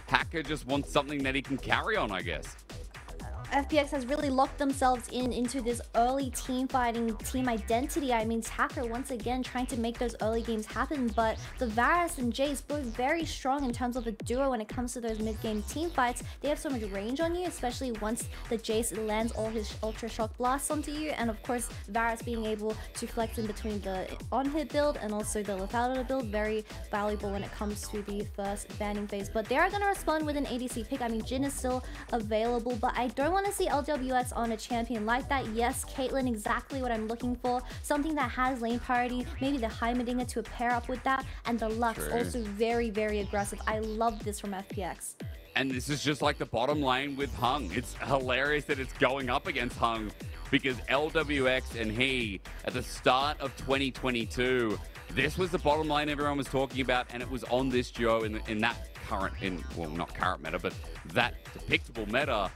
Hacker just wants something that he can carry on, I guess. FPX has really locked themselves into this early team fighting, team identity. I mean, Hacker once again trying to make those early games happen, but the Varus and Jayce both very strong in terms of a duo when it comes to those mid-game team fights. They have so much range on you, especially once the Jayce lands all his Ultra Shock blasts onto you, and of course Varus being able to flex in between the on-hit build and also the without it build, very valuable when it comes to the first banning phase. But they are going to respond with an ADC pick. I mean, Jhin is still available, but I don't want to see Lwx on a champion like that. Yes, Caitlyn, exactly what I'm looking for. Something that has lane priority, maybe the Heimerdinger to pair up with that, and the Lux also very, very aggressive. I love this from FPX. And this is just like the bottom lane with Hung. It's hilarious that it's going up against Hung because Lwx and he, at the start of 2022, this was the bottom lane everyone was talking about, and it was on this duo in that current, well, not current meta, but that depictable meta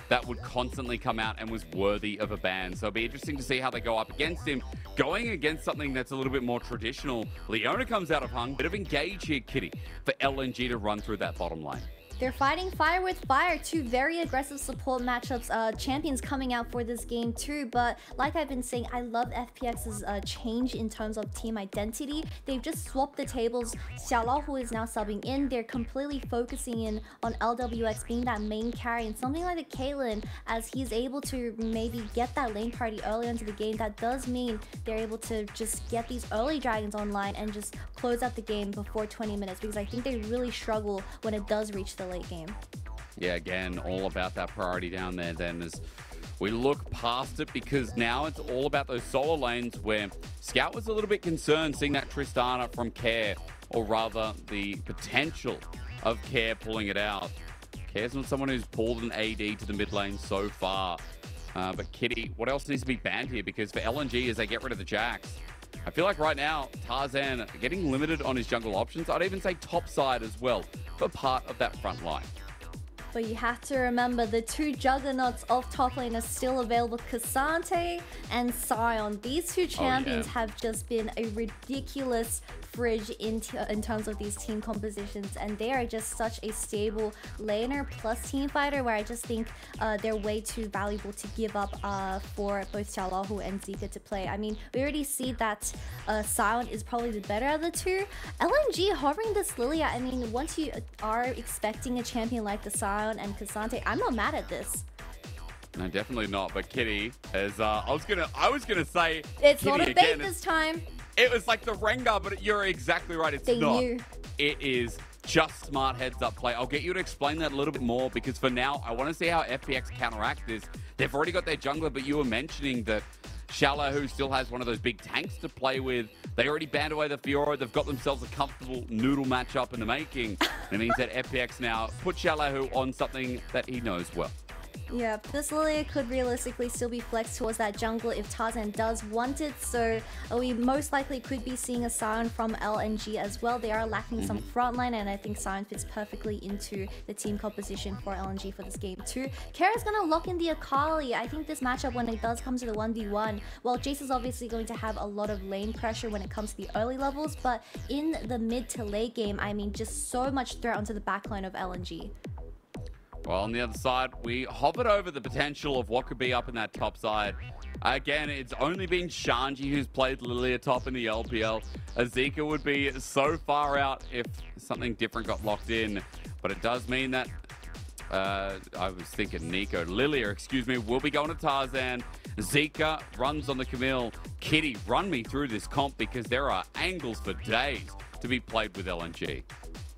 that would constantly come out and was worthy of a ban. So it'll be interesting to see how they go up against him. Going against something that's a little bit more traditional, Leona comes out of Hung. Bit of engage here, Kitty, for LNG to run through that bottom lane. They're fighting fire with fire, two very aggressive support matchups, champions coming out for this game too. But like I've been saying, I love FPX's change in terms of team identity. They've just swapped the tables. Xiaolaohu is now subbing in. They're completely focusing in on Lwx being that main carry, and something like a Caitlyn, as he's able to maybe get that lane party early into the game. That does mean they're able to just get these early dragons online and just close out the game before 20 minutes, because I think they really struggle when it does reach the late game. Yeah, again, all about that priority down there then as we look past it, because now it's all about those solo lanes where Scout was a little bit concerned seeing that Tristana from Care, or rather the potential of Care pulling it out. Care's not someone who's pulled an AD to the mid lane so far. But Kitty, what else needs to be banned here? Because for LNG, as they get rid of the Jax, I feel like right now, Tarzan getting limited on his jungle options. I'd even say top side as well for part of that front line. But you have to remember the two juggernauts of top lane are still available, Ksante and Sion. These two champions have just been a ridiculous fridge in terms of these team compositions, and they are just such a stable laner plus team fighter, where I just think they're way too valuable to give up for both Xiaolaohu and Zika to play. I mean, we already see that Sion is probably the better of the two. LNG hovering this Lillia, I mean, once you are expecting a champion like the Sion and Ksante, I'm not mad at this. No, definitely not. But Kitty, as I was gonna say, it's Kitty not a bait this time. It was like the Rengar, but you're exactly right. It's not. It is just smart heads-up play. I'll get you to explain that a little bit more, because for now, I want to see how FPX counteract this. They've already got their jungler, but you were mentioning that Xiaolaohu still has one of those big tanks to play with. They already banned away the Fiora. They've got themselves a comfortable noodle matchup in the making. It means that FPX now put Xiaolaohu on something that he knows well. Yeah, this Lillia could realistically still be flexed towards that jungle if Tarzan does want it, so we most likely could be seeing a Sion from LNG as well. They are lacking some frontline, and I think Sion fits perfectly into the team composition for LNG for this game too. Kara is going to lock in the Akali. I think this matchup, when it does come to the 1v1, well, Jayce is obviously going to have a lot of lane pressure when it comes to the early levels, but in the mid to late game, I mean, just so much threat onto the backline of LNG. Well, on the other side, we hovered over the potential of what could be up in that top side. Again, it's only been Shanji who's played Lillia top in the LPL. Zika would be so far out if something different got locked in. But it does mean that, I was thinking Lillia, excuse me, will be going to Tarzan. Zika runs on the Camille. Kitty, run me through this comp, because there are angles for days to be played with LNG.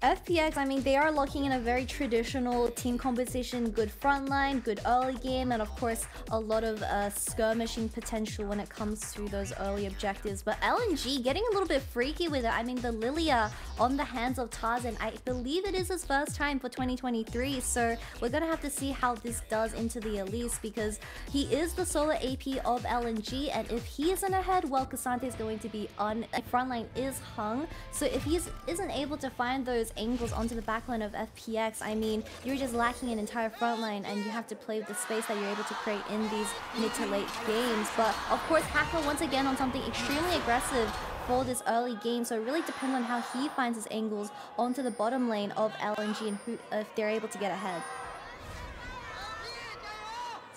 FPX, I mean, they are looking in a very traditional team composition, good frontline, good early game, and of course, a lot of skirmishing potential when it comes to those early objectives. But LNG getting a little bit freaky with it. I mean, the Lillia on the hands of Tarzan, I believe it is his first time for 2023, so we're gonna have to see how this does into the Elise, because he is the solo AP of LNG, and if he isn't ahead, well, Ksante is going to be on. Frontline is hung, so if he isn't able to find those angles onto the backline of FPX, I mean, you're just lacking an entire frontline, and you have to play with the space that you're able to create in these mid to late games. But of course, Hacker once again on something extremely aggressive for this early game. So it really depends on how he finds his angles onto the bottom lane of LNG and who, if they're able to get ahead.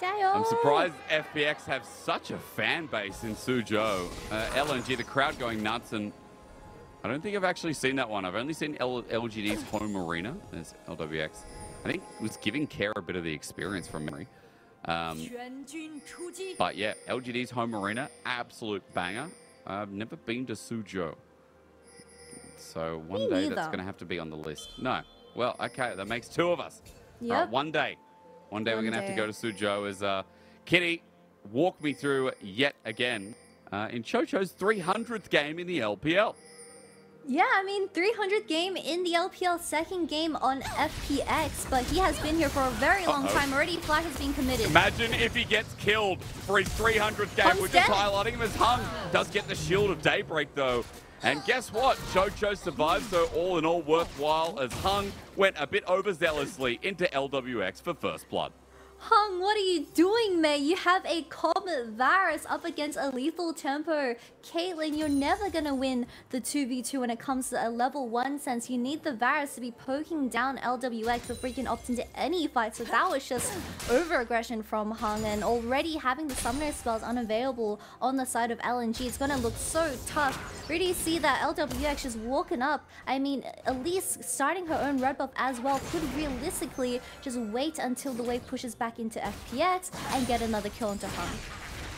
I'm surprised FPX have such a fan base in Suzhou. LNG, the crowd going nuts, and I don't think I've actually seen that one. I've only seen LGD's home arena as LWX. I think it was giving Care a bit of the experience from memory. But yeah, LGD's home arena, absolute banger. I've never been to Suzhou. So one day that's going to have to be on the list. No. Well, okay, that makes two of us. Yep. Right, one day we're going to have to go to Suzhou as Kitty walk me through yet again in Chocho's 300th game in the LPL. Yeah, I mean, 300th game in the LPL, second game on FPX, but he has been here for a very long time already. Flash has been committed. Imagine if he gets killed for his 300th game. We're just highlighting him as Hung. Does get the Shield of Daybreak, though. And guess what? Chocho survived, so all in all worthwhile as Hung went a bit overzealously into LWX for first blood. Hung, what are you doing, mate? You have a Comet Varus up against a lethal tempo. Caitlyn, you're never gonna win the 2v2 when it comes to a level 1 sense. You need the Varus to be poking down LWX before you can opt into any fight. So that was just over-aggression from Hung, and already having the summoner spells unavailable on the side of LNG. It's gonna look so tough. Really see that LWX just walking up. I mean, Elise starting her own red buff as well could realistically just wait until the wave pushes back into FPX and get another kill into Hung.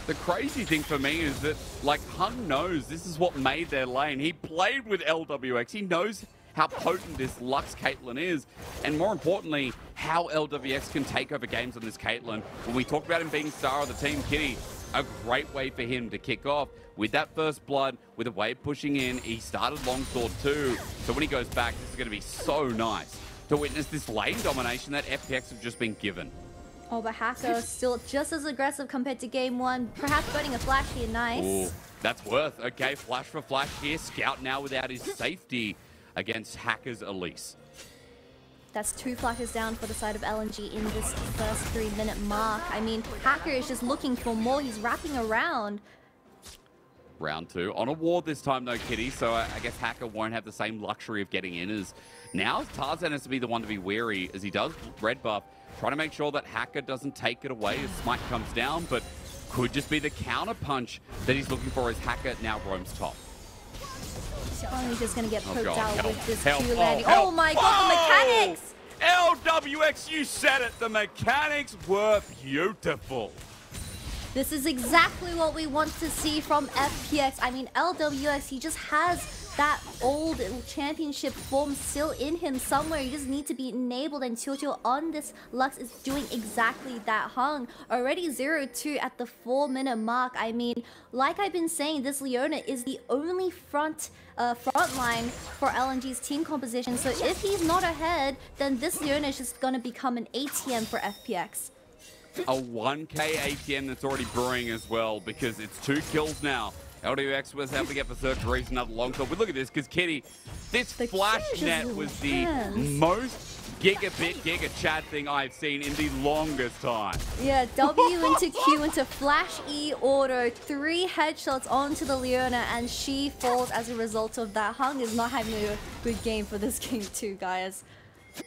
The crazy thing for me is that, like, Hung knows this is what made their lane. He played with LWX. He knows how potent this Lux Caitlyn is, and more importantly, how LWX can take over games on this Caitlyn. When we talked about him being star of the team, Kitty, a great way for him to kick off with that first blood, with a wave pushing in. He started longsword too, so when he goes back, this is going to be so nice to witness this lane domination that FPX have just been given. Oh, but Hacker still just as aggressive compared to game 1. Perhaps burning a flash here, nice. Ooh, that's worth. Okay, flash for flash here. Scout now without his safety against Hacker's Elise. That's 2 flashes down for the side of LNG in this first 3-minute mark. I mean, Hacker is just looking for more. He's wrapping around. Round 2. On a ward this time, though, Kitty, so I guess Hacker won't have the same luxury of getting in as now. Tarzan has to be the one to be wary as he does red buff, trying to make sure that Hacker doesn't take it away as Smite comes down, but could just be the counter punch that he's looking for as Hacker now roams top. Oh, he's just going to get poked out with this help, Q landing. Oh my god, the mechanics! LWX, you said it. The mechanics were beautiful. This is exactly what we want to see from FPX. I mean, LWX, he just has that old championship form still in him somewhere. You just need to be enabled, and Chocho on this Lux is doing exactly that. Hung already 0-2 at the 4-minute mark. I mean, like I've been saying, this Leona is the only front line for LNG's team composition. So if he's not ahead, then this Leona is just going to become an ATM for FPX. A 1k ATM that's already brewing as well, because it's 2 kills now. LWX was able to get Berserk to reach another long shot. But look at this, because Kitty, this flash net was the most gigabit, giga chat thing I've seen in the longest time. Yeah, W into Q into flash E auto, 3 headshots onto the Leona, and she falls as a result of that. Hung is not having a good game for this game too, guys.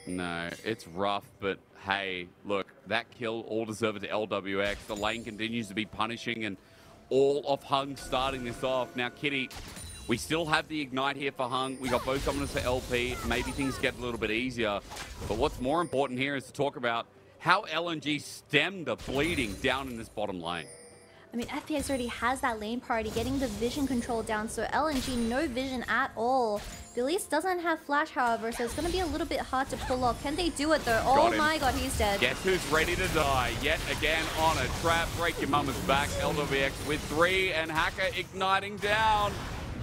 No, it's rough, but hey, look, that kill all deserved to LWX. The lane continues to be punishing, and all of Hung starting this off. Now, Kitty, we still have the Ignite here for Hung. We got both summoners for LP. Maybe things get a little bit easier. But what's more important here is to talk about how LNG stemmed the bleeding down in this bottom lane. I mean, FPX already has that lane party, getting the vision control down, so LNG no vision at all. Elise doesn't have flash, however, so it's going to be a little bit hard to pull off. Can they do it, though? Oh my god, he's dead. Guess who's ready to die? Yet again on a trap. Break your mama's back. LWX with 3, and Hacker igniting down.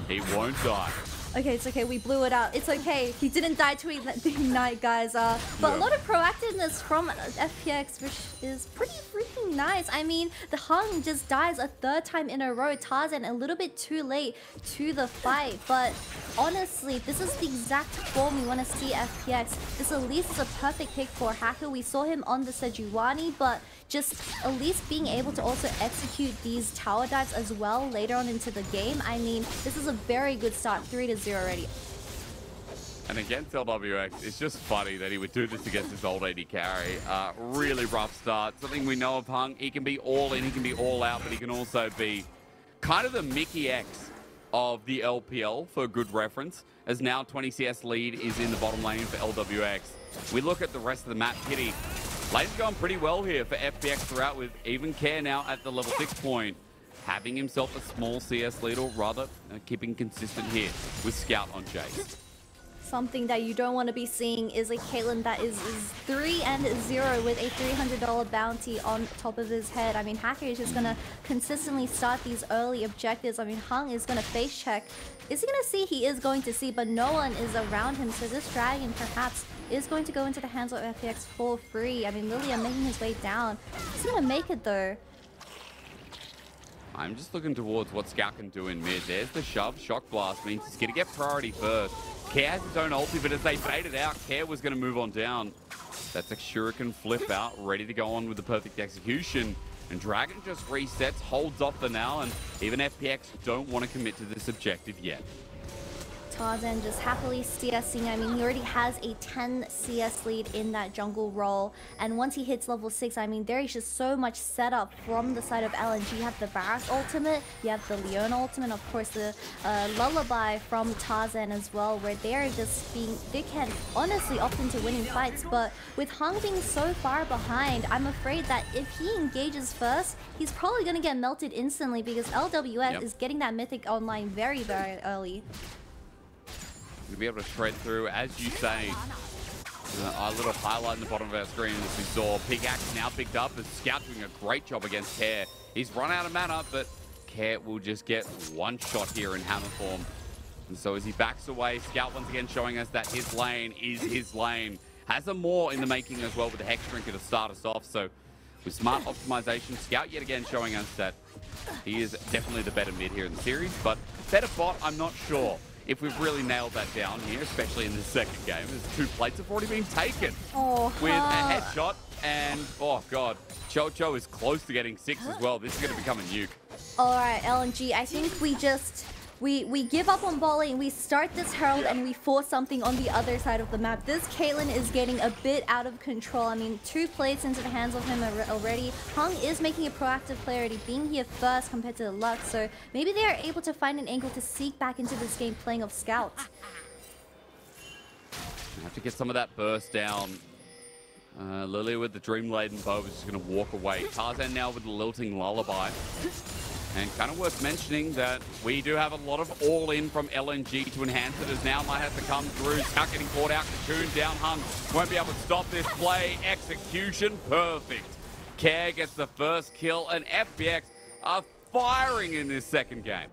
He won't die. Okay, it's okay. We blew it out. It's okay. He didn't die to Ignite, guys. But a lot of proactiveness from FPX, which is pretty freaking nice. I mean, the Hung just dies a third time in a row. Tarzan a little bit too late to the fight. But honestly, this is the exact form we want to see FPX. This Elise is a perfect pick for Hacker. We saw him on the Sejuani, but just Elise being able to also execute these tower dives as well later on into the game. I mean, this is a very good start, 3-0 already. And against Lwx, it's just funny that he would do this against his old AD carry. Really rough start. Something we know of Hung. He can be all in, he can be all out, but he can also be kind of the Mickey X of the LPL for good reference, as now 20 CS lead is in the bottom lane for Lwx. We look at the rest of the map, Kitty. Lane's going pretty well here for FPX throughout, with even Care now at the level 6 point, having himself a small CS lead, or rather keeping consistent here with Scout on Jayce. Something that you don't want to be seeing is a Caitlyn that is 3-0 with a $300 bounty on top of his head. I mean, Hacker is just going to consistently start these early objectives. I mean, Hung is going to face check. Is he going to see? He is going to see, but no one is around him. So this dragon perhaps is going to go into the hands of FPX for free. I mean, Lillia making his way down. He's going to make it though. I'm just looking towards what Scout can do in mid. There's the shove. Shock Blast means he's going to get priority first. Care has his own ulti, but as they baited out, Care was going to move on down. That's a Shuriken flip out, ready to go on with the perfect execution. And Dragon just resets, holds off for now, and even FPX don't want to commit to this objective yet. Tarzan just happily CSing. I mean, he already has a 10 CS lead in that jungle role. And once he hits level 6, I mean, there is just so much setup from the side of LNG. You have the Varus ultimate, you have the Leona ultimate, of course, the Lullaby from Tarzan as well, where they're just being, they can honestly opt into winning fights. But with Hung being so far behind, I'm afraid that if he engages first, he's probably going to get melted instantly, because LWX is getting that mythic online very, very early. To be able to shred through, as you say, our little highlight in the bottom of our screen as we saw Pickaxe now picked up as Scout doing a great job against Care. He's run out of mana, but Care will just get one shot here in hammer form. And so as he backs away, Scout once again showing us that his lane is his lane. Has a more in the making as well with the Hex Drinker to start us off. So with smart optimization, Scout yet again showing us that he is definitely the better mid here in the series, but better bot, I'm not sure if we've really nailed that down here, especially in the second game, as 2 plates have already been taken with a headshot. And, oh god, Cho is close to getting 6 as well. This is going to become a nuke. Alright, LNG, I think we just... We give up on ball lane, we start this Herald, and we force something on the other side of the map. This Caitlyn is getting a bit out of control. I mean, 2 plates into the hands of him already. Hung is making a proactive play already, being here first compared to the Lux, so maybe they are able to find an angle to seek back into this game playing of Scout. Have to get some of that burst down. Lillia with the Dream-Laden bow is just going to walk away. Tarzan now with the Lilting Lullaby. And kind of worth mentioning that we do have a lot of all-in from LNG to enhance it, as now might have to come through. Scout getting caught out, Cocoon down, Hung won't be able to stop this play. Execution, perfect. Care gets the first kill, and FPX are firing in this second game.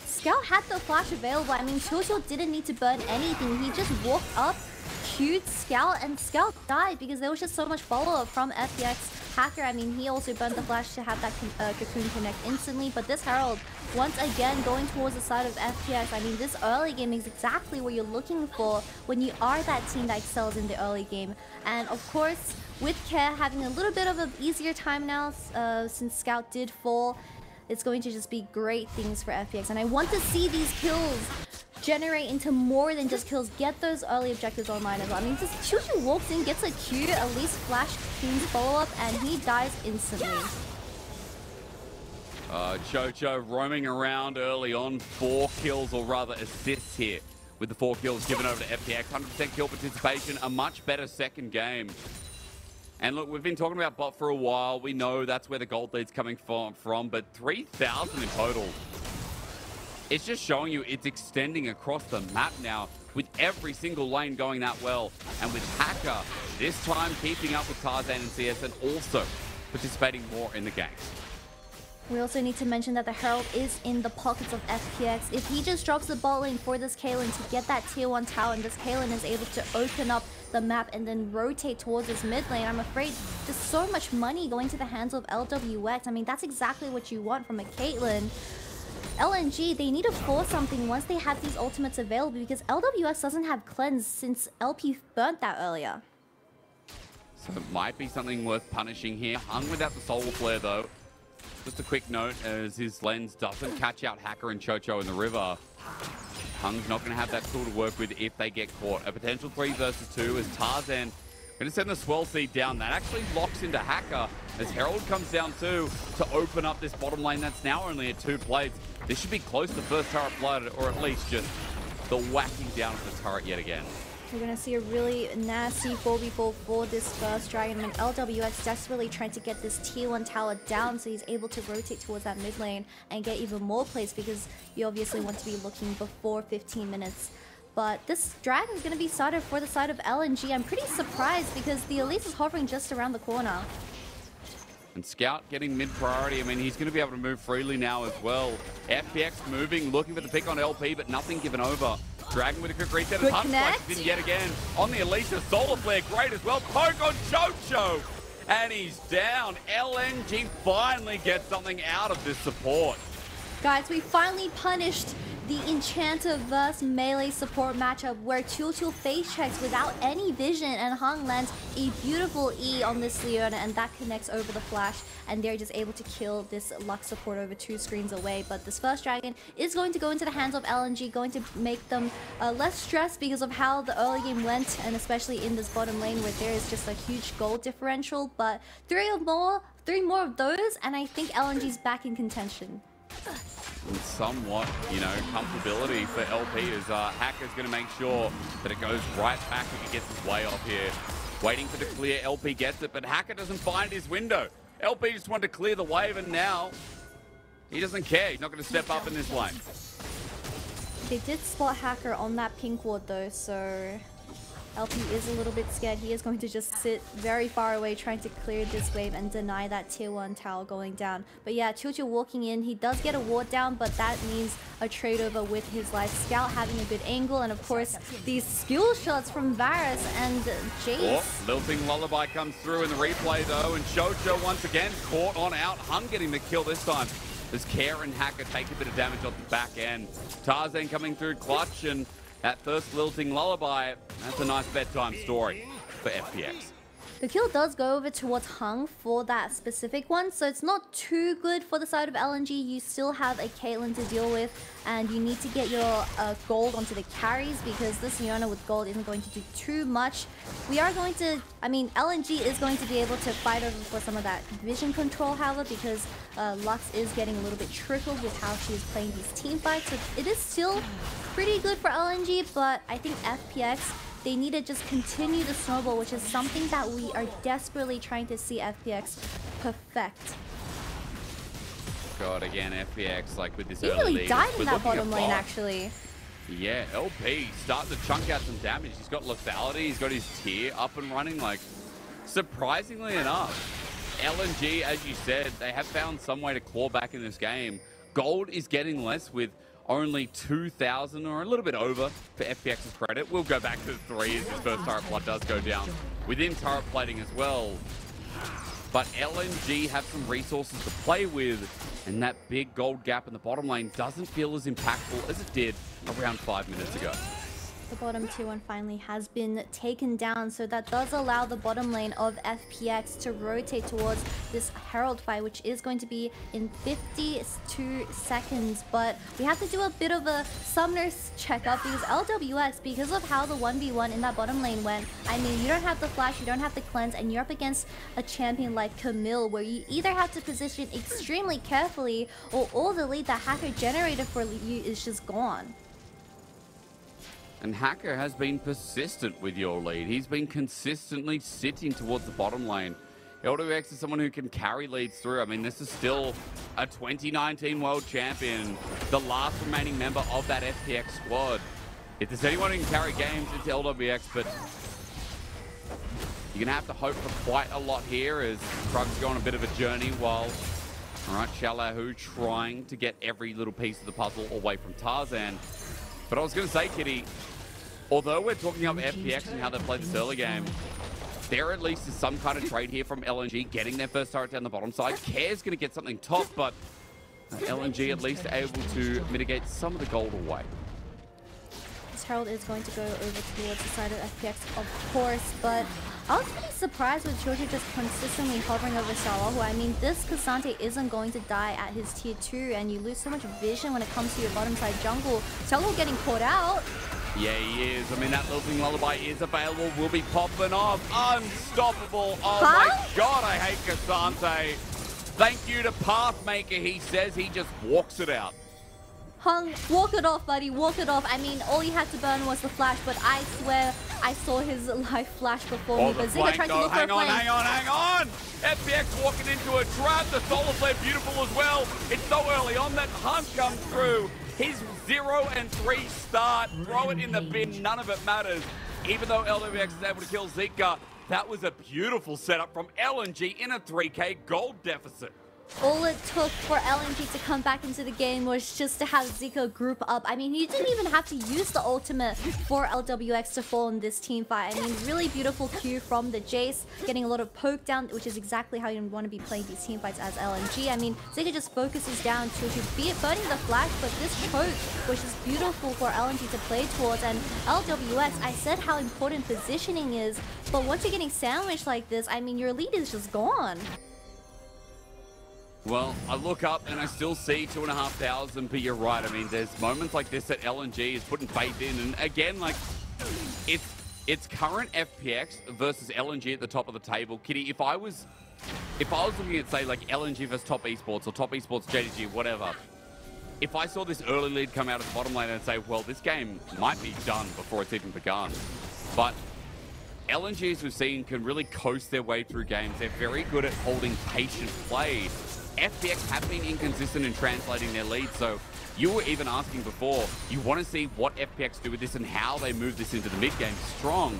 Scout had the flash available. I mean, Chocho didn't need to burn anything. He just walked up, queued Scout, and Scout died because there was just so much follow-up from FPX. Hacker, I mean, he also burned the flash to have that Cocoon connect instantly, but this Herald, once again, going towards the side of FPX. I mean, this early game is exactly what you're looking for when you are that team that excels in the early game. And of course, with Care having a little bit of an easier time now, since Scout did fall, it's going to just be great things for FPX. And I want to see these kills generate into more than just kills. Get those early objectives online as well. I mean, just Chuchu walks in, gets a Q, Elise flash Cocoon's follow-up, and he dies instantly. Chocho roaming around early on, 4 kills, or rather assists here, with the 4 kills given over to FPX. 100% kill participation, a much better second game. And look, we've been talking about bot for a while. We know that's where the gold lead's coming from, but 3,000 in total. It's just showing you it's extending across the map now, with every single lane going that well. And with Hacker, this time keeping up with Tarzan and CS, and also participating more in the games. We also need to mention that the Herald is in the pockets of FPX. If he just drops the bot lane for this Caitlyn to get that tier 1 tower, and this Caitlyn is able to open up the map and then rotate towards his mid lane, I'm afraid there's so much money going to the hands of Lwx. I mean, that's exactly what you want from a Caitlyn. LNG, they need to force something once they have these ultimates available, because Lwx doesn't have cleanse since LP burnt that earlier. So it might be something worth punishing here. Hung without the solar flare though. Just a quick note, as his lens doesn't catch out Hacker and Chocho in the river. Hung's not going to have that tool to work with if they get caught. A potential 3 versus 2 as Tarzan going to send the swell seed down. That actually locks into Hacker as Herald comes down too to open up this bottom lane that's now only at 2 plates. This should be close to first turret blood, or at least just the whacking down of the turret yet again. We're going to see a really nasty 4v4 for this first dragon. I mean, Lwx desperately trying to get this tier 1 tower down so he's able to rotate towards that mid lane and get even more plays, because you obviously want to be looking before 15 minutes. But this dragon is going to be started for the side of LNG. I'm pretty surprised because the Elise is hovering just around the corner. And Scout getting mid priority. I mean, he's going to be able to move freely now as well. FPX moving, looking for the pick on LP, but nothing given over. Dragon with a quick reset. Good Hunt connect. flashes in yet again on the Elise. Solar flare, great as well. Poke on Chocho. And he's down. LNG finally gets something out of this support. Guys, we finally punished the Enchanter vs melee support matchup where Chul face checks without any vision, and Hung lands a beautiful E on this Leona, and that connects over the flash, and they're just able to kill this Lux support over 2 screens away. But this first dragon is going to go into the hands of LNG, going to make them less stressed because of how the early game went, and especially in this bottom lane where there is just a huge gold differential. But 3 more of those, and I think LNG's back in contention. And somewhat, you know, comfortability for LP as Hacker's going to make sure that it goes right back if he gets his way off here. Waiting for the clear, LP gets it, but Hacker doesn't find his window. LP just wanted to clear the wave, and now he doesn't care. He's not going to step up in this lane. They did spot Hacker on that pink ward though, so LP is a little bit scared. He is going to just sit very far away trying to clear this wave and deny that tier 1 tower going down. But yeah, Chul walking in, he does get a ward down, but that means a trade over with his life. Scout having a good angle, and of course these skill shots from Varus and Jayce. Oh, Lilting Lullaby comes through in the replay though, and Chocho once again caught on out. Hung getting the kill this time as Care and Hacker take a bit of damage off the back end. Tarzan coming through clutch, and that first Lilting Lullaby, that's a nice bedtime story for FPX. The kill does go over towards Hung for that specific one, so it's not too good for the side of LNG. You still have a Caitlyn to deal with, and you need to get your gold onto the carries, because this Leona with gold isn't going to do too much. We are going to, I mean, LNG is going to be able to fight over for some of that vision control, however, because Lux is getting a little bit trickled with how she is playing these team fights. So it is still pretty good for LNG, but I think FPX, they need to just continue the snowball, which is something that we are desperately trying to see FPX perfect. God, again, FPX, like with this He early really lead, died in we're that looking bottom at lane, bot. actually. Yeah, LP starting to chunk out some damage. He's got lethality, he's got his tier up and running. Like, surprisingly enough, LNG, as you said, they have found some way to claw back in this game. Gold is getting less with only 2,000 or a little bit over for FPX's credit. We'll go back to the 3 as his first turret blood does go down within turret plating as well. But LNG have some resources to play with, and that big gold gap in the bottom lane doesn't feel as impactful as it did around 5 minutes ago. The bottom tier 1 finally has been taken down, so that does allow the bottom lane of FPX to rotate towards this Herald fight, which is going to be in 52 seconds. But we have to do a bit of a summoner's checkup, because Lwx, because of how the 1v1 in that bottom lane went, I mean, you don't have the flash, you don't have the cleanse, and you're up against a champion like Camille, where you either have to position extremely carefully, or all the lead that Hacker generated for you is just gone. And Hacker has been persistent with your lead. He's been consistently sitting towards the bottom lane. Lwx is someone who can carry leads through. I mean, this is still a 2019 world champion, the last remaining member of that FPX squad. If there's anyone who can carry games, it's Lwx, but you're going to have to hope for quite a lot here as Krug's go on a bit of a journey while All right, Xiaolaohu trying to get every little piece of the puzzle away from Tarzan. But I was going to say, Kitty, although we're talking about FPX and how they played this early game, there at least is some kind of trade here from LNG getting their first turret down the bottom side. Care's going to get something top, but LNG at least able to mitigate some of the gold away. Herald is going to go over towards the side of FPX, of course, but I was pretty surprised with Jojo just consistently hovering over Xiaolaohu. I mean, this Ksante isn't going to die at his tier 2, and you lose so much vision when it comes to your bottom side jungle. Xiaolaohu getting caught out. Yeah, he is. I mean, that Lilting Lullaby is available. Will be popping off. Unstoppable. Oh my god, I hate Ksante. Thank you to Pathmaker, he says. He just walks it out. Hung, walk it off, buddy, walk it off. I mean, all he had to burn was the flash, but I swear I saw his life flash before me. But Zika tried to look for a flame. Hang on! FPX walking into a trap. The Solar Flare beautiful as well. It's so early on that Hunt comes through. His 0 and 3 start. Throw it in the bin. None of it matters. Even though Lwx is able to kill Zika, that was a beautiful setup from LNG in a 3k gold deficit. All it took for LNG to come back into the game was just to have Zika group up. I mean, you didn't even have to use the ultimate for Lwx to fall in this team fight. I mean, really beautiful Q from the Jayce, getting a lot of poke down, which is exactly how you want to be playing these team fights as LNG. I mean, Zika just focuses down to be it burning the flash, but this choke, which is beautiful for LNG to play towards. And Lwx, I said how important positioning is, but once you're getting sandwiched like this, I mean, your lead is just gone. Well, I look up and I still see 2,500, but you're right. I mean, there's moments like this that LNG is putting faith in. And again, like, it's current FPX versus LNG at the top of the table. Kitty, if I was looking at, say, like, LNG versus top esports or top esports JDG, whatever, if I saw this early lead come out of the bottom lane and say, well, this game might be done before it's even begun. But LNG, as we've seen, can really coast their way through games. They're very good at holding patient play. FPX have been inconsistent in translating their lead, so you were even asking before, you want to see what FPX do with this and how they move this into the mid-game strong.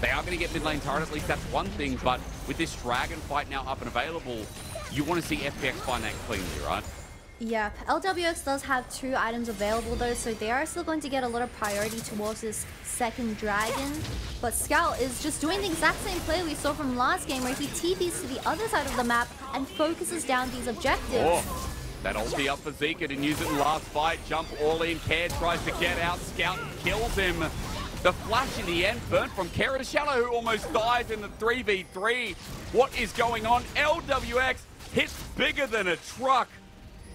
They are going to get mid-lane turret, at least that's one thing, but with this Dragon fight now up and available, you want to see FPX find that cleanly, right? Yeah, Lwx does have 2 items available though, so they are still going to get a lot of priority towards this second Dragon. But Scout is just doing the exact same play we saw from last game, where he TPs to the other side of the map and focuses down these objectives. Oh, that ulti up for Zika, didn't use it in the last fight. Jump all in, Care tries to get out, Scout kills him. The flash in the end, burnt from Care to Xiaolaohu, who almost dies in the 3v3. What is going on? Lwx hits bigger than a truck.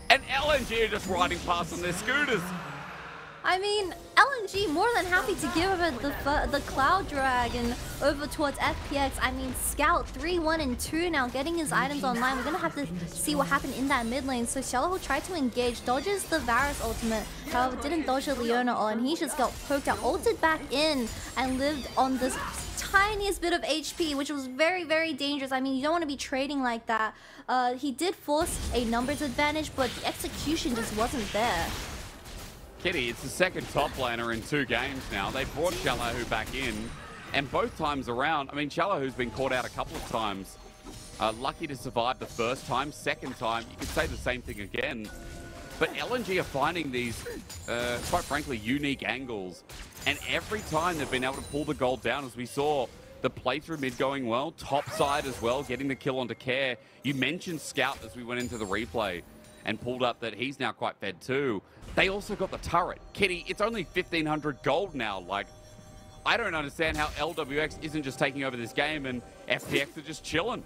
And LNG are just riding past on their scooters. I mean, LNG more than happy to give over the Cloud Dragon over towards FPX. I mean, Scout 3, 1, and 2 now getting his items online. We're going to have to see what happened in that mid lane. So Xiaolaohu tried to engage, dodges the Varus ultimate. However, didn't dodge the Leona on. He just got poked out, ulted back in, and lived on this tiniest bit of HP, which was very, very dangerous. I mean, you don't want to be trading like that. He did force a numbers advantage, but the execution just wasn't there. Kitty, it's the second top laner in 2 games now. They brought Xiaolaohu back in, and both times around, I mean, Xiaolaohu's been caught out a couple of times. Lucky to survive the first time. Second time, you could say the same thing again. But LNG are finding these, quite frankly, unique angles. And every time they've been able to pull the gold down, as we saw, the playthrough mid going well, top side as well, getting the kill onto Care. You mentioned Scout as we went into the replay and pulled up that he's now quite fed too. They also got the turret. Kitty, it's only 1,500 gold now. Like, I don't understand how Lwx isn't just taking over this game and FPX are just chilling.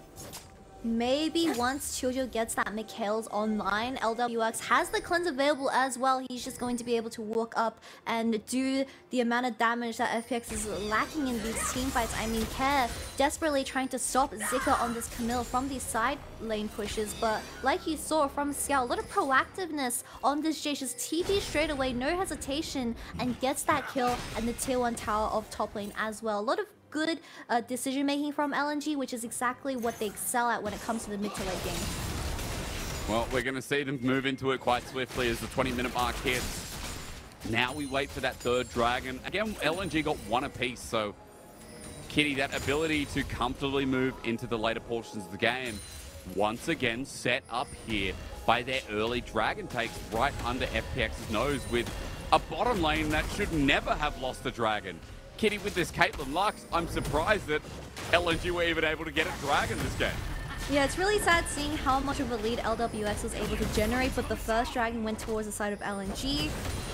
Maybe once Chojo gets that Mikhail's online, Lwx has the cleanse available as well. He's just going to be able to walk up and do the amount of damage that FPX is lacking in these team fights. I mean, Care desperately trying to stop Zika on this Camille from these side lane pushes, but like you saw from Scout, a lot of proactiveness on this Jayce. Just TP straight away, no hesitation, and gets that kill and the tier 1 tower of top lane as well. A lot of good decision making from LNG, which is exactly what they excel at when it comes to the mid to late game. Well, we're going to see them move into it quite swiftly as the 20-minute mark hits. Now we wait for that third Dragon. Again, LNG got 1 apiece, so Kitty, that ability to comfortably move into the later portions of the game. once again set up here by their early dragon takes right under FPX's nose with a bottom lane that should never have lost a dragon. Kitty, with this Caitlyn Lux, I'm surprised that LNG were even able to get a dragon this game. Yeah, it's really sad seeing how much of a lead Lwx was able to generate, but the first dragon went towards the side of LNG.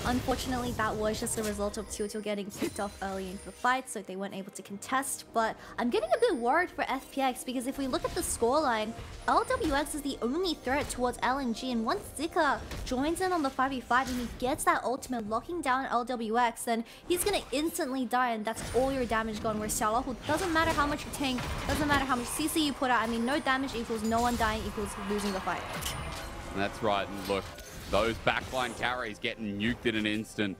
Unfortunately, that was just a result of Tutu getting kicked off early into the fight, so they weren't able to contest. But I'm getting a bit worried for FPX because if we look at the scoreline, Lwx is the only threat towards LNG, and once Zika joins in on the 5v5 and he gets that ultimate locking down Lwx, then he's gonna instantly die, and that's all your damage gone. Where Xiaolaohu, doesn't matter how much you tank, doesn't matter how much CC you put out, I mean, no damage equals no one dying equals losing the fight. That's right, and look, those backline carries getting nuked in an instant.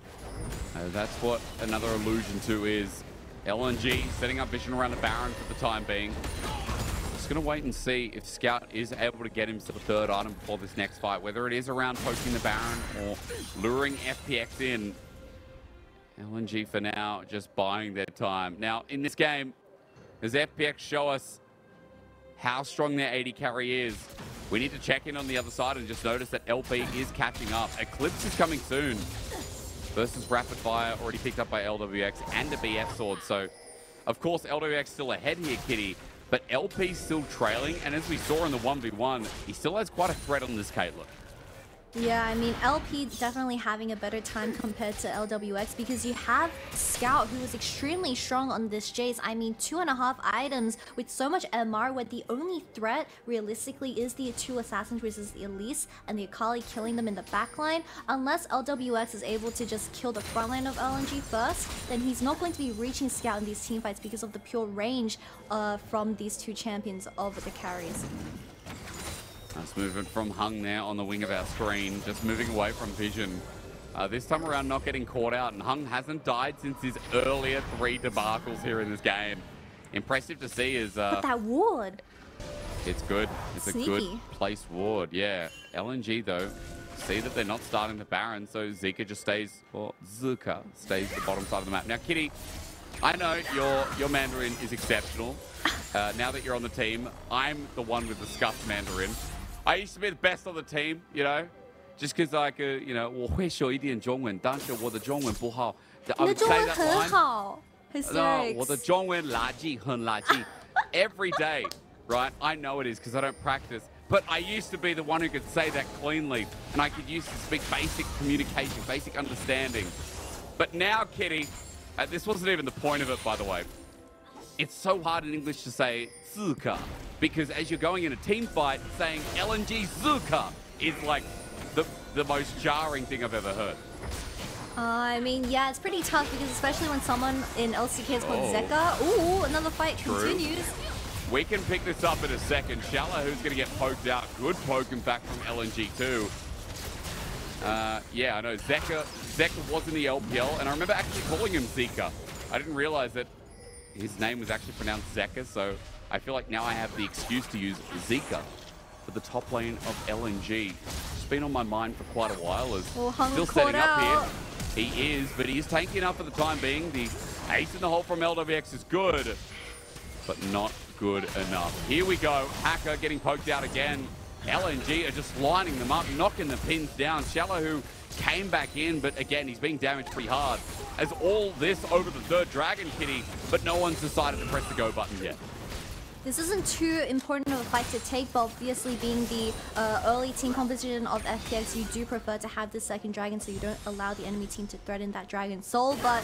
That's what another allusion to is LNG setting up vision around the Baron for the time being. Just gonna wait and see if Scout is able to get himself a third item before this next fight, whether it is around poking the Baron or luring FPX in. LNG for now just buying their time. Now in this game, does FPX show us how strong their AD carry is? We need to check in on the other side and just notice that LP is catching up. Eclipse is coming soon. Versus Rapid Fire, already picked up by Lwx and a BF sword. So, of course, Lwx still ahead here, Kitty. But LP's still trailing. And as we saw in the 1v1, he still has quite a threat on this Caitlyn. Yeah, I mean, LP definitely having a better time compared to Lwx because you have Scout, who is extremely strong on this Jayce. I mean, 2.5 items with so much MR, where the only threat realistically is the 2 assassins, which is the Elise and the Akali, killing them in the backline. Unless Lwx is able to just kill the front line of LNG first, then he's not going to be reaching Scout in these teamfights because of the pure range from these 2 champions of the carries. Nice movement from Hung there on the wing of our screen, just moving away from vision. This time around not getting caught out, and Hung hasn't died since his earlier 3 debacles here in this game. Impressive to see is... but that ward! It's good. It's Sneaky. a good place ward, yeah. LNG though, see that they're not starting the Baron, so Zika just stays, or Zika stays the bottom side of the map. Now Kitty, I know your Mandarin is exceptional. Now that you're on the team, I'm the one with the scuffed Mandarin. I used to be the best on the team, you know, just because I could, you know, 我会说一点中文，但是我的中文不好. I would say that line. 很好. No, 我的中文垃圾，很垃圾. Every day, right? I know it is because I don't practice. But I used to be the one who could say that cleanly, and I could use to speak basic communication, basic understanding. But now, Kitty, this wasn't even the point of it, by the way. It's so hard in English to say Zika, because as you're going in a team fight, saying LNG Zika is like the most jarring thing I've ever heard. I mean, yeah, it's pretty tough because especially when someone in LCK is called Zeka. Ooh, another fight continues. We can pick this up in a second. Xiaolaohu's going to get poked out. Good poke, in fact, from LNG too. Yeah, I know. Zeka was in the LPL, and I remember actually calling him Zika. I didn't realize that his name was actually pronounced Zeka, so I feel like now I have the excuse to use Zika for the top lane of LNG. It's been on my mind for quite a while. As still setting up here. He is, but he is tanking up for the time being. The ace in the hole from Lwx is good, but not good enough. Here we go. Hacker getting poked out again. LNG are just lining them up, knocking the pins down. Xiaolaohu came back in, but again, he's being damaged pretty hard. As all this over the 3rd Dragon, Kitty, but no one's decided to press the go button yet. This isn't too important of a fight to take, but obviously being the early team composition of FPX, you do prefer to have the 2nd dragon so you don't allow the enemy team to threaten that dragon soul. But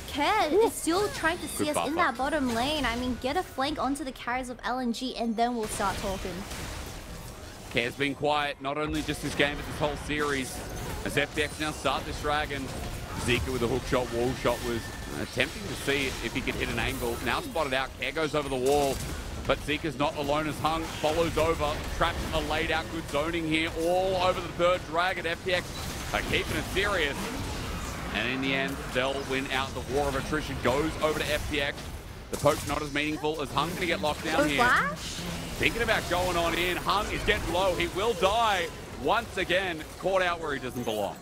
Ked is still trying to see us in that bottom lane. I mean, get a flank onto the carries of LNG and then we'll start talking. Ked's been quiet, not only just this game, but this whole series. As FPX now start this dragon, Zika with a hook shot, wall shot was attempting to see if he could hit an angle. Now spotted out, Ked goes over the wall. But Zika's not alone as Hung follows over. Traps are laid out, good zoning here, all over the 3rd dragon. FPX are keeping it serious. And in the end, they'll win out. The war of attrition goes over to FPX. The poke's not as meaningful as Hung gonna get locked down here. Flash? Thinking about going on in. Hung is getting low. He will die once again. Caught out where he doesn't belong.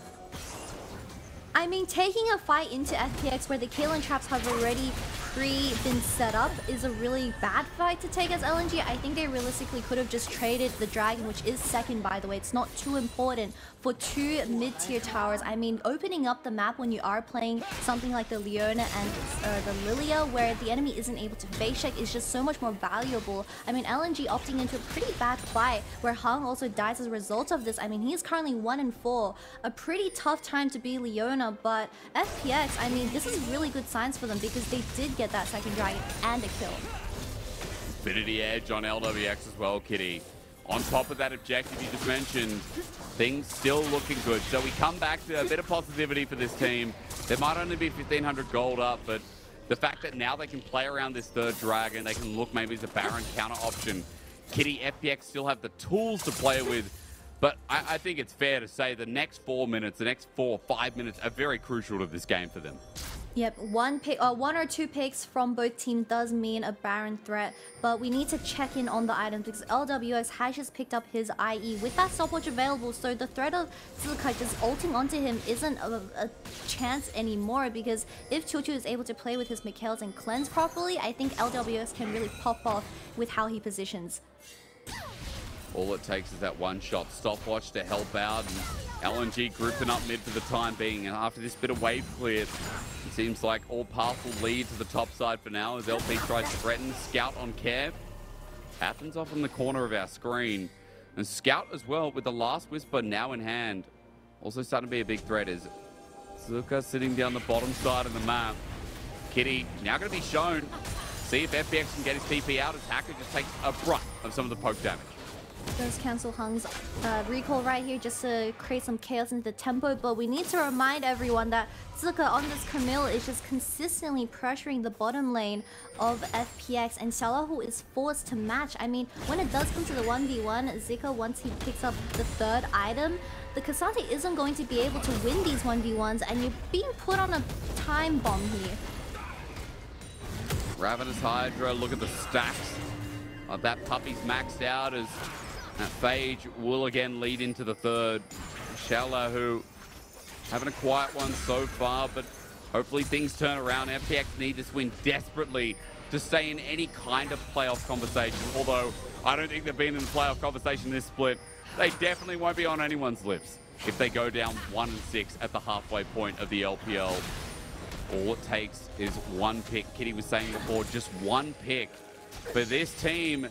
I mean, taking a fight into FPX where the Caitlyn traps have already been set up is a really bad fight to take as LNG. I think they realistically could have just traded the Dragon, which is second, by the way. It's not too important, for 2 mid-tier towers. I mean, opening up the map when you are playing something like the Leona and the Lillia, where the enemy isn't able to base check, is just so much more valuable. I mean, LNG opting into a pretty bad fight, where Hung also dies as a result of this. I mean, he's currently 1-4. A pretty tough time to be Leona, but FPX, I mean, this is really good signs for them because they did get that second Dragon and a kill. Infinity edge on Lwx as well, Kitty. On top of that objective you just mentioned, things still looking good. So we come back to a bit of positivity for this team. There might only be 1,500 gold up, but the fact that now they can play around this third Dragon, they can look maybe as a Baron counter option. Kitty, FPX still have the tools to play with, but I think it's fair to say the next 4 minutes, the next 4 or 5 minutes are very crucial to this game for them. Yep, one or two picks from both teams does mean a Baron threat, but we need to check in on the items because Lwx has just picked up his IE with that stopwatch available, so the threat of Zika just ulting onto him isn't a chance anymore, because if Chuchu is able to play with his Mikhails and cleanse properly, I think Lwx can really pop off with how he positions. All it takes is that one-shot stopwatch to help out, and LNG grouping up mid for the time being. And after this bit of wave clear, it seems like all paths will lead to the top side for now as LP tries to threaten. Scout on Kev. Happens off in the corner of our screen. And Scout as well with the last whisper now in hand. Also starting to be a big threat is Zika sitting down the bottom side of the map. Kitty now going to be shown. See if FPX can get his TP out as Hacker just takes a brunt of some of the poke damage. Does cancel Hung's recall right here just to create some chaos into the tempo, but we need to remind everyone that Zika on this Camille is just consistently pressuring the bottom lane of FPX, and Xiaolaohu is forced to match. I mean, when it does come to the 1v1, Zika, once he picks up the third item, the Ksante isn't going to be able to win these 1v1s, and you're being put on a time bomb here. Ravenous Hydra, look at the stacks. That puppy's maxed out as that Phage will again lead into the third. Xiaolaohu having a quiet one so far, but hopefully things turn around. FPX need this win desperately to stay in any kind of playoff conversation. Although I don't think they've been in the playoff conversation this split. They definitely won't be on anyone's lips if they go down 1-6 at the halfway point of the LPL. All it takes is one pick. Kitty was saying before, just one pick for this team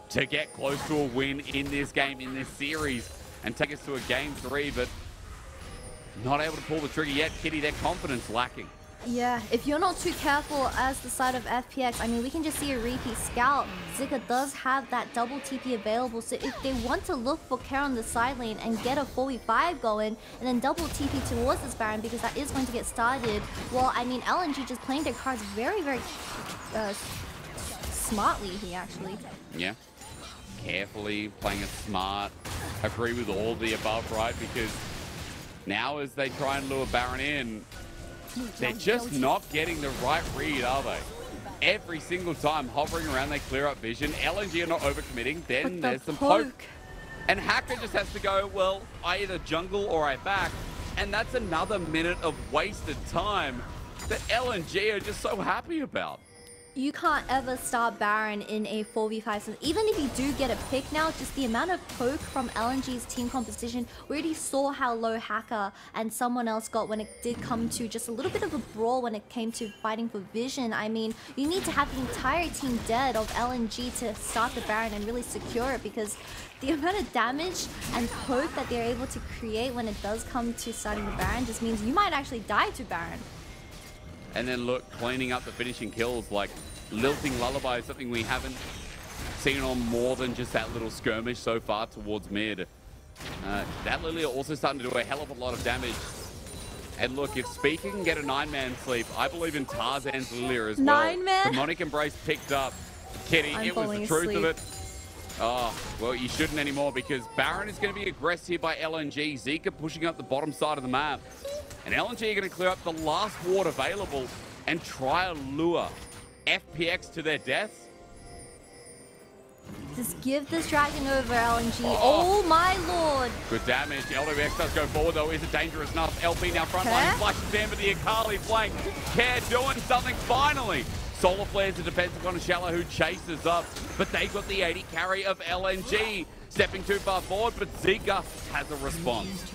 to get close to a win in this game, in this series, and take us to a game 3, but not able to pull the trigger yet. Kitty, their confidence lacking. Yeah, if you're not too careful as the side of FPX, I mean, we can just see a repeat scout. Zika does have that double TP available, so if they want to look for care on the side lane and get a 4v5 going, and then double TP towards this Baron, because that is going to get started, well, I mean, LNG just playing their cards very, very smartly here, actually. Yeah. Carefully, playing it smart. Agree with all of the above, right? Because now as they try and lure Baron in, they're just not getting the right read, are they? Every single time hovering around, they clear up vision. LNG are not overcommitting. Then there's some poke. And Hacker just has to go, well, I either jungle or I back. And that's another minute of wasted time that LNG are just so happy about. You can't ever start Baron in a 4v5. So even if you do get a pick now, just the amount of poke from LNG's team composition, we already saw how low Hacker and someone else got when it did come to just a little bit of a brawl when it came to fighting for vision. I mean, you need to have the entire team dead of LNG to start the Baron and really secure it, because the amount of damage and poke that they're able to create when it does come to starting the Baron just means you might actually die to Baron. And then look, cleaning up the finishing kills, like lilting Lullaby is something we haven't seen on more than just that little skirmish so far towards mid. That Lillia also starting to do a hell of a lot of damage. And look, if Speaker can get a 9-man sleep, I believe in Tarzan's Lillia as well. 9-man? Demonic Embrace picked up. Kitty, it was the truth of it. Oh, well, you shouldn't anymore, because Baron is going to be aggressed here by LNG. Zika pushing up the bottom side of the map. And LNG are going to clear up the last ward available and try to lure FPX to their deaths. Just give this Dragon over, LNG. Oh my lord. Good damage. Lwx does go forward though. Is it dangerous enough? LP now front line. Flushes in with the Akali flank. Care doing something finally. Solar Flare's the defensive on Xiaolaohu chases up, but they got the 80 carry of LNG. Stepping too far forward, but Zika has a response.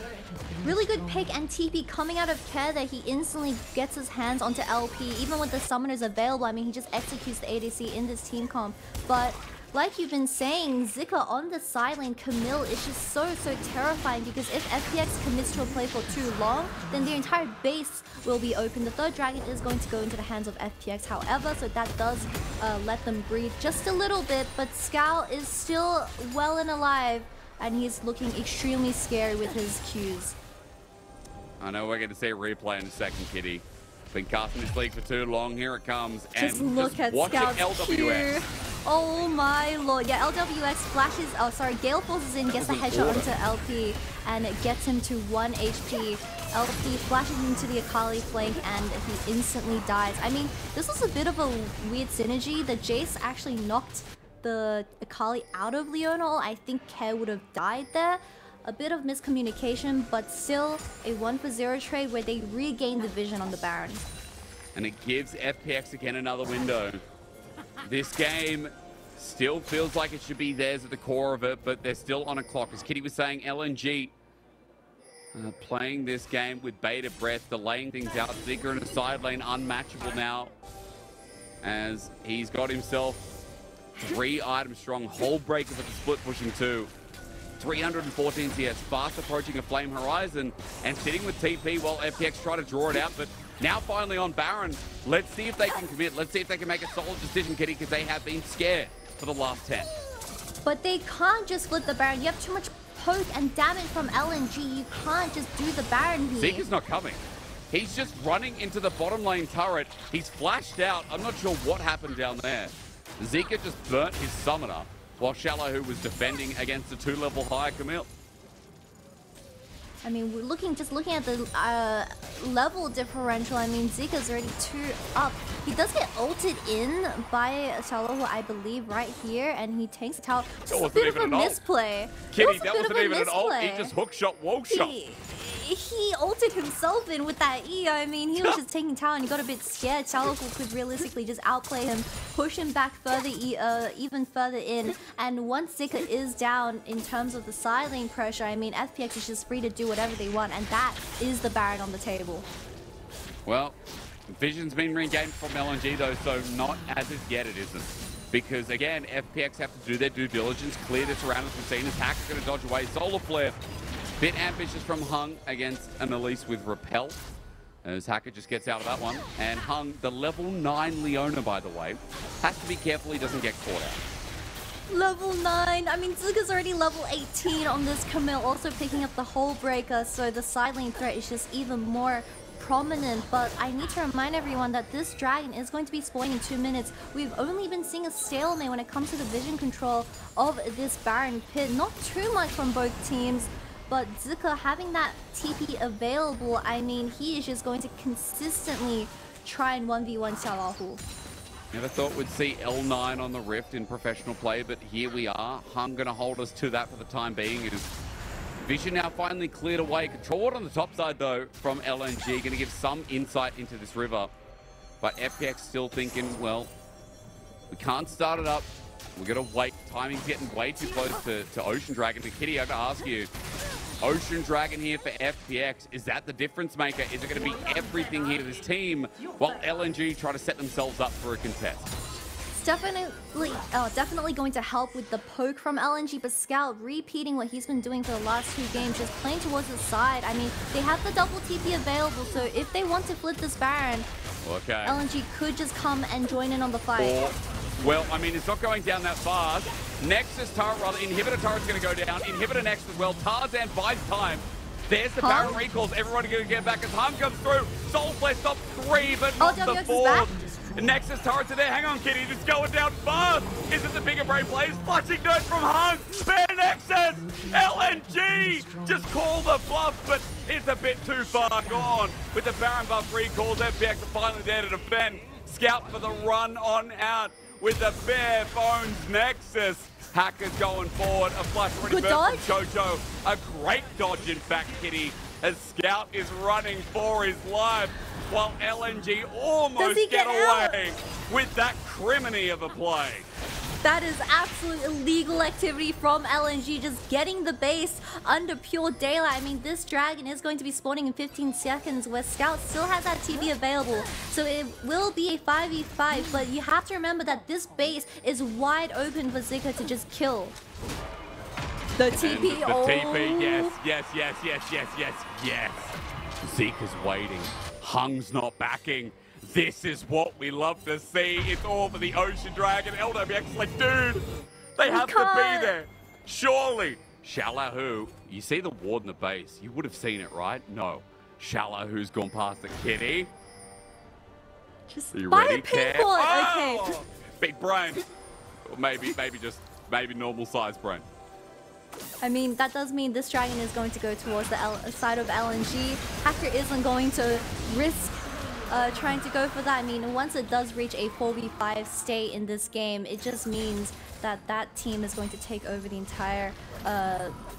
Really good pick, and TP coming out of care there. He instantly gets his hands onto LP. Even with the summoners available, I mean, he just executes the ADC in this team comp. But like you've been saying, Zika on the side lane, Camille is just so terrifying, because if FPX commits to a play for too long, then their entire base will be open. The third dragon is going to go into the hands of FPX, however, so that does let them breathe just a little bit, but Scout is still well and alive, and he's looking extremely scary with his Qs. I know we're going to see a replay in a second, Kitty. Been casting this league for too long. Here it comes. Just look at Scout's LWX. Q. Oh my lord. Yeah, LWX flashes. Oh, sorry. Gale forces in, gets a headshot onto LP, and it gets him to 1 HP. LP flashes into the Akali flank, and he instantly dies. I mean, this was a bit of a weird synergy. The Jayce actually knocked the Akali out of Leona. I think Care would have died there. A bit of miscommunication, but still a 1-for-0 trade where they regain the vision on the Baron. And it gives FPX again another window. This game still feels like it should be theirs at the core of it, but they're still on a clock. As Kitty was saying, LNG playing this game with bated breath, delaying things out. Zika in the side lane, unmatchable now, as he's got himself 3 items strong. Whole breaker for the split pushing 2. 314 CS, fast approaching a flame horizon and sitting with TP while FPX try to draw it out, but now finally on Baron. Let's see if they can commit. Let's see if they can make a solid decision, Kitty, because they have been scared for the last 10. But they can't just flip the Baron. You have too much poke and damage from LNG. You can't just do the Baron here. Zika's not coming. He's just running into the bottom lane turret. He's flashed out. I'm not sure what happened down there. Zika just burnt his summoner, while Xiaolaohu was defending against the 2-level higher Camille. I mean, we're just looking at the level differential. I mean, Zika's already 2 up. He does get ulted in by Xiaolaohu, I believe, right here, and he tanks the tower. Just a bit of a misplay. Kitty, that wasn't even an ult. He just hook shot, wall shot. He ulted himself in with that E. I mean, he was just taking tower and he got a bit scared. Xiaolaohu could realistically just outplay him, push him back further, even further in. And once Zika is down in terms of the side lane pressure, I mean, FPX is just free to do whatever they want, and that is the Baron on the table. Well, vision's been regained from LNG though, so not as of yet it isn't. Because again, FPX have to do their due diligence, clear this around as we've seen. Attack's going to dodge away. Solar Flare. Bit ambitious from Hung against an Elise with Repel, as Hacker just gets out of that one. And Hung, the level 9 Leona, by the way, has to be careful he doesn't get caught out. Level 9. I mean, Zika's already level 18 on this Camille, also picking up the whole breaker, so the side lane threat is just even more prominent. But I need to remind everyone that this dragon is going to be spawning in 2 minutes. We've only been seeing a stalemate when it comes to the vision control of this Baron pit. Not too much from both teams. But Zika having that TP available, I mean, he is just going to consistently try and 1v1 Xiaolaohu. Never thought we'd see L9 on the Rift in professional play, but here we are. Hung going to hold us to that for the time being. As Vision now finally cleared away. Controlled on the top side, though, from LNG. Going to give some insight into this river. But FPX still thinking, well, we can't start it up. We're going to wait. Timing's getting way too close to Ocean Dragon. But Kitty, I have to ask you, Ocean Dragon here for FPX, is that the difference maker? Is it going to be everything here to this team while LNG try to set themselves up for a contest? It's definitely going to help with the poke from LNG, but Scout repeating what he's been doing for the last 2 games, just playing towards the side. I mean, they have the double TP available, so if they want to flip this Baron, okay, LNG could just come and join in on the fight. Well, I mean, it's not going down that fast. Nexus turret, rather, Inhibitor turret's going to go down. Inhibitor next as well. Tarzan buys time. There's the Baron recalls. Everyone going to get back as Hung comes through. Soulflare stops 3, but not the 4th. Nexus turrets are there. Hang on, Kitty. Just going down fast. Is it the bigger brain plays? Flashing note from Hung. Fair Nexus. LNG. Just call the bluff, but it's a bit too far gone. With the Baron buff recalls, FPX are finally there to defend. Scout for the run on out with the bare bones Nexus. Hackers going forward. A flush already burnt from Jojo. A great dodge, in fact, Kitty. as Scout is running for his life, while LNG almost get away with that criminy of a play. That is absolute illegal activity from LNG, just getting the base under pure daylight. I mean, this dragon is going to be spawning in 15 seconds, where Scout still has that TP available. So it will be a 5v5, but you have to remember that this base is wide open for Zika to just kill. The TP, the TP, yes. Zika's waiting. Hung's not backing. This is what we love to see. It's all for the Ocean Dragon. LWX is like, dude, they have to be there. Surely. Xiaolaohu, you see the ward in the base. You would have seen it, right? No. Xiaolaohu's gone past the kitty. Just Are you buy ready, a pink Cat? one. Oh! Okay. Big brain. Or maybe normal size brain. I mean, that does mean this dragon is going to go towards the side of LNG. Hacker isn't going to risk trying to go for that. I mean, once it does reach a 4v5 state in this game, it just means that that team is going to take over the entire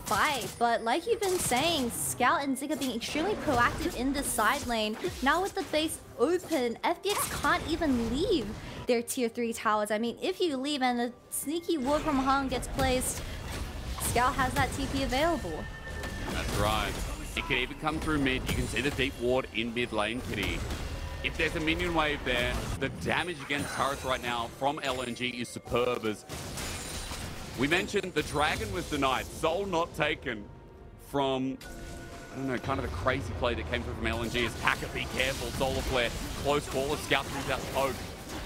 fight. But like you've been saying, Scout and Zika being extremely proactive in this side lane. Now with the base open, FPX can't even leave their tier 3 towers. I mean, if you leave and a sneaky ward from Hung gets placed, Scout has that TP available. That's right. It can even come through mid. You can see the deep ward in mid lane, Kitty. If there's a minion wave there, the damage against turrets right now from LNG is superb. As we mentioned, the dragon was denied. Soul not taken from, I don't know, kind of a crazy play that came through from LNG. As Packer, be careful. Solar flare, close call as Scout brings out poke.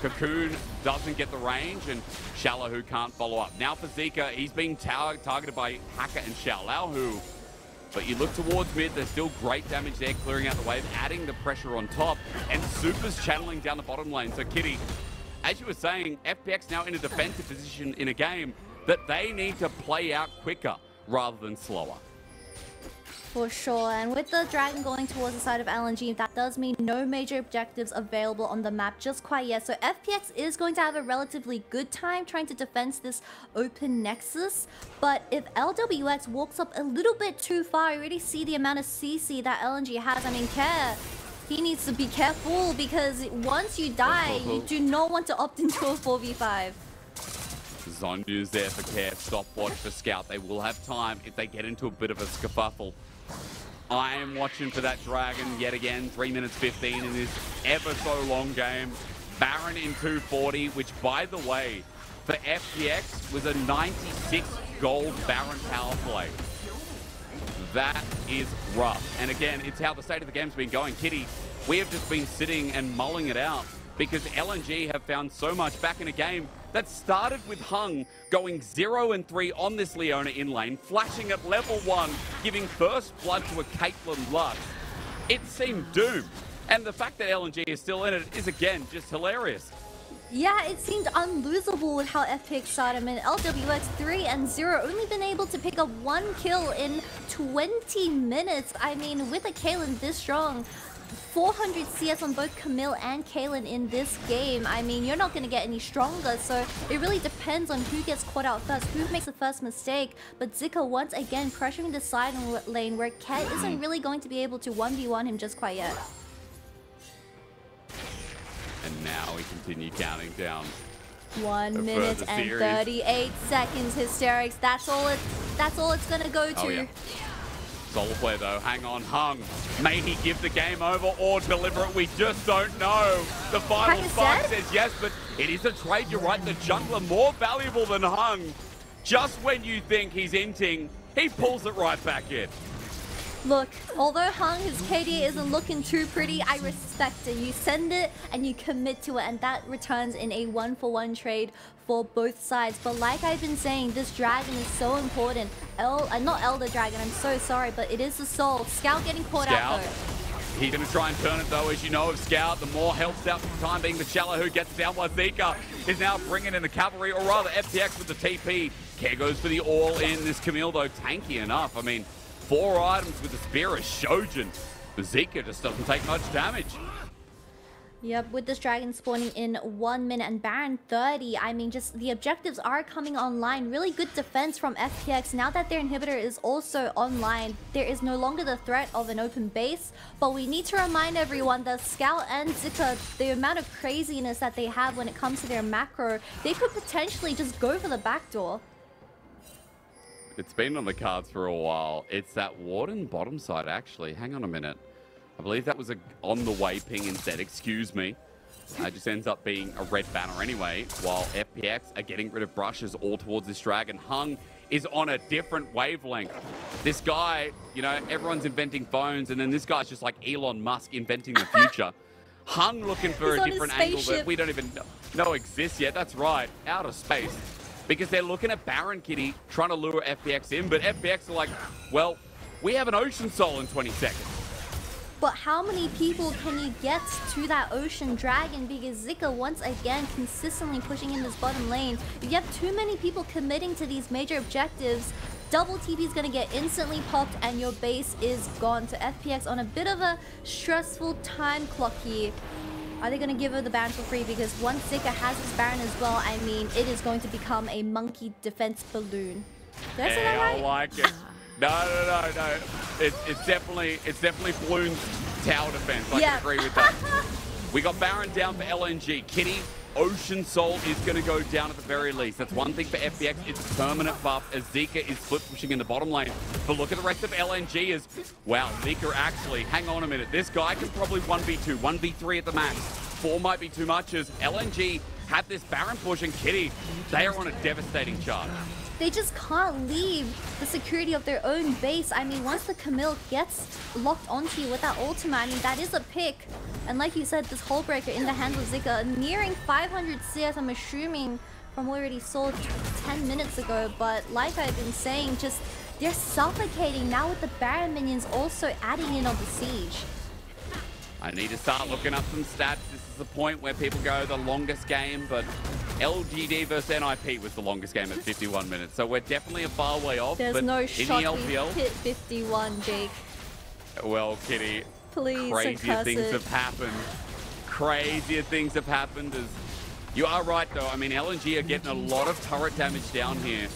Cocoon doesn't get the range, and Xiaolaohu can't follow up. Now for Zika, he's being targeted by Hacker and Xiaolaohu. But you look towards mid, there's still great damage there, clearing out the wave, adding the pressure on top, and Super's channeling down the bottom lane. So Kitty, as you were saying, FPX now in a defensive position in a game that they need to play out quicker rather than slower. For sure, and with the dragon going towards the side of LNG, that does mean no major objectives available on the map just quite yet. So FPX is going to have a relatively good time trying to defend this open nexus. But if LWX walks up a little bit too far, you already see the amount of CC that LNG has. I mean, he needs to be careful, because once you die, you do not want to opt into a 4v5. Zondu's there for Care, stopwatch for Scout. They will have time if they get into a bit of a skerfuffle. I am watching for that dragon yet again. 3 minutes 15 in this ever so long game. Baron in 240, which by the way, for FPX was a 96 gold Baron power play. That is rough. And again, it's how the state of the game's been going. Kitty, we have just been sitting and mulling it out because LNG have found so much back in a game that started with Hung going 0-3 on this Leona in lane, flashing at level 1, giving first blood to a Caitlyn Lux. It seemed doomed. And the fact that LNG is still in it is, again, just hilarious. Yeah, it seemed unlosable with how FPX started. I mean, LWX 3-0, only been able to pick up 1 kill in 20 minutes. I mean, with a Caitlyn this strong, 400 CS on both Camille and Caitlyn in this game. I mean, you're not going to get any stronger, so it really depends on who gets caught out first, who makes the first mistake. But Zika once again pressuring the side lane where Cat isn't really going to be able to 1v1 him just quite yet. And now we continue counting down. 1 minute and 38 seconds. Hysterics. That's all it's gonna go to. Oh, yeah. Solar flare though, hang on, Hung. May he give the game over or deliver it? We just don't know. The final spark says yes, but it is a trade. You're right, the jungler more valuable than Hung. Just when you think he's inting, he pulls it right back in. Look, although Hung, his KD isn't looking too pretty, I respect it. You send it and you commit to it, and that returns in a 1-for-1 trade for both sides. But like I've been saying, this dragon is so important. Not Elder Dragon, I'm so sorry, but it is the soul. Scout getting caught out though. He's going to try and turn it though, as you know of Scout. The more health out for the time being, the Xiaolaohu gets down by Zika. Is now bringing in the cavalry, or rather FPX with the TP. Care goes for the all-in. This Camille though, tanky enough. I mean, 4 items with the spear is Shojin. The Zika just doesn't take much damage. Yep, with this dragon spawning in 1 minute and Baron 30, I mean, just the objectives are coming online. Really good defense from FPX. Now that their inhibitor is also online, there is no longer the threat of an open base. But we need to remind everyone that Scout and Zika, the amount of craziness that they have when it comes to their macro, they could potentially just go for the backdoor. It's been on the cards for a while. It's that Warden bottom side, actually. Hang on a minute. I believe that was a on-the-way ping instead. Excuse me. It just ends up being a red banner anyway, while FPX are getting rid of brushes all towards this dragon. Hung is on a different wavelength. This guy, you know, everyone's inventing phones, and then this guy's just like Elon Musk inventing the future. Hung looking for a different angle that we don't even know exists yet. That's right, out of space. Because they're looking at Baron Kitty, trying to lure FPX in, but FPX are like, well, we have an Ocean Soul in 20 seconds. But how many people can you get to that Ocean Dragon? Because Zika, once again, consistently pushing in this bottom lane. If you have too many people committing to these major objectives, double TP is going to get instantly popped and your base is gone. So FPX on a bit of a stressful time clock here. Are they going to give her the Baron for free? Because once Zika has this Baron as well, I mean, it is going to become a monkey defense balloon. Did I say that right? I like it. No. It's definitely Bloon's tower defense. I can agree with that. We got Baron down for LNG. Kitty, Ocean Soul is going to go down at the very least. That's one thing for FPX. It's permanent buff as Zika is split pushing in the bottom lane. But look at the rest of LNG as, wow, Zika actually, hang on a minute. This guy can probably 1v2, 1v3 at the max. 4 might be too much as LNG have this Baron push and Kitty, they are on a devastating chart. They just can't leave the security of their own base. I mean, once the Camille gets locked onto you with that ultimate, I mean, that is a pick. And like you said, this Hull Breaker in the hands of Zika, nearing 500 CS, I'm assuming, from what we already saw 10 minutes ago. But like I've been saying, just they're suffocating now with the Baron minions also adding in on the siege. I need to start looking up some stats. This is the point where people go the longest game, but LGD versus NIP was the longest game at 51 minutes. So we're definitely a far way off. There's but no in shot the LPL, we hit 51, Jake. Well, Kitty, Please, crazier things have happened. Crazier things have happened. As you are right, though. I mean, LNG are getting a lot of turret damage down here.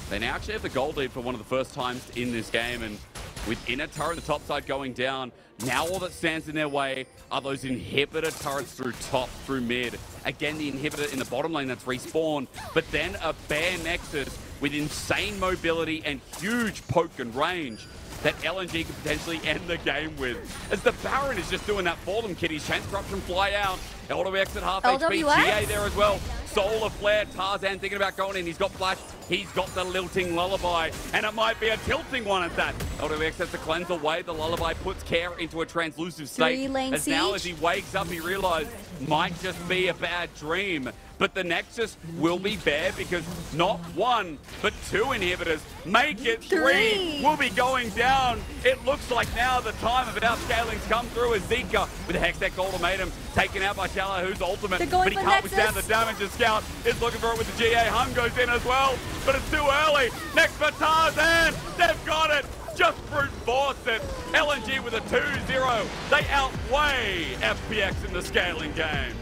They now actually have the gold lead for one of the first times in this game, and with inner turret, the top side going down, now all that stands in their way are those inhibitor turrets through top, through mid. Again, the inhibitor in the bottom lane that's respawned, but then a bare nexus with insane mobility and huge poke and range that LNG could potentially end the game with. As the Baron is just doing that for them, Kitty's Chance Corruption fly out. Lwx at half HP, GA there as well. Solar Flare, Tarzan thinking about going in. He's got Flash, he's got the Lilting Lullaby, and it might be a tilting one at that. Lwx has to cleanse away. The Lullaby puts Care into a translucent state. As now as he wakes up, he realized might just be a bad dream. But the Nexus will be bare because not one, but 2 inhibitors make it 3. Will be going down. It looks like now the time of outscaling's come through as Zika with a Hextech ultimatum taken out by Xiaolaohu's ultimate. But he can't withstand the damage. The Scout is looking for it with the GA. Hung goes in as well, but it's too early. Next for Tarzan. They've got it. Just brute force it. LNG with a 2-0. They outweigh FPX in the scaling game.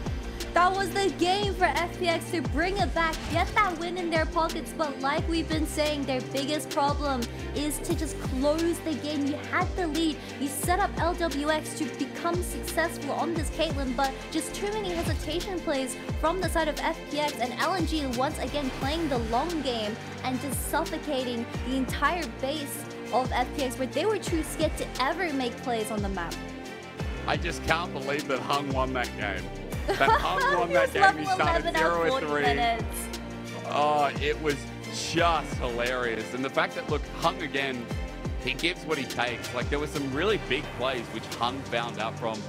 That was the game for FPX to bring it back, get that win in their pockets. But like we've been saying, their biggest problem is to just close the game. You had the lead. You set up Lwx to become successful on this Caitlyn, but just too many hesitation plays from the side of FPX, and LNG once again playing the long game and just suffocating the entire base of FPX, where they were too scared to ever make plays on the map. I just can't believe that Hung won that game. That Hung won that game. He started 0-3. Oh, it was just hilarious. And the fact that, look, Hung again, he gives what he takes. Like, there were some really big plays which Hung found out from.